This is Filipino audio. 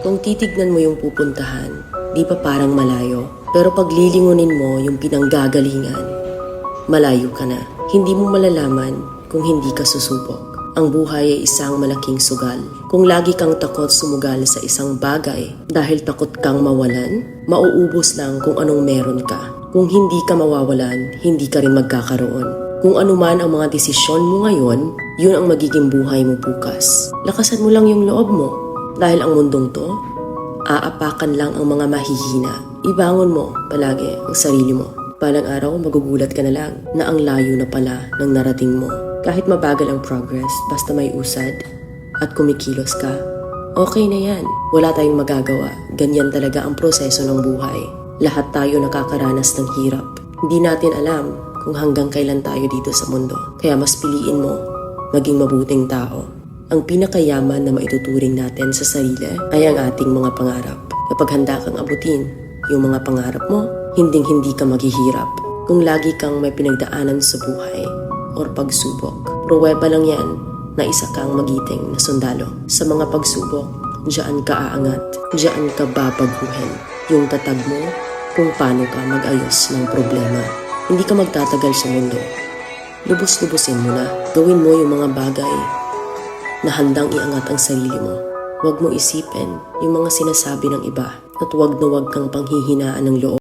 Kung titignan mo yung pupuntahan, di pa parang malayo. Pero pag lilingunin mo yung pinanggagalingan, malayo ka na. Hindi mo malalaman kung hindi ka susubok. Ang buhay ay isang malaking sugal. Kung lagi kang takot sumugal sa isang bagay dahil takot kang mawalan, mauubos lang kung anong meron ka. Kung hindi ka mawawalan, hindi ka rin magkakaroon. Kung ano man ang mga desisyon mo ngayon, yun ang magiging buhay mo bukas. Lakasan mo lang yung loob mo. Dahil ang mundong to, aapakan lang ang mga mahihina. Ibangon mo palagi ang sarili mo. Balang araw, magugulat ka na lang na ang layo na pala ng narating mo. Kahit mabagal ang progress, basta may usad at kumikilos ka, okay na yan. Wala tayong magagawa. Ganyan talaga ang proseso ng buhay. Lahat tayo nakakaranas ng hirap. Hindi natin alam kung hanggang kailan tayo dito sa mundo. Kaya mas piliin mo maging mabuting tao. Ang pinakayaman na maituturing natin sa sarili ay ang ating mga pangarap. Kapag handa kang abutin yung mga pangarap mo, hinding-hindi ka maghihirap. Kung lagi kang may pinagdaanan sa buhay or pagsubok, pruweba lang yan na isa kang magiting na sundalo. Sa mga pagsubok, diyan ka aangat, diyan ka babaguhin. Yung tatag mo kung paano ka mag-ayos ng problema. Hindi ka magtatagal sa mundo. Lubos-lubusin mo na. Gawin mo yung mga bagay na handang iangat ang sarili mo. Huwag mo isipin yung mga sinasabi ng iba at huwag na huwag kang panghihinaan ng loob.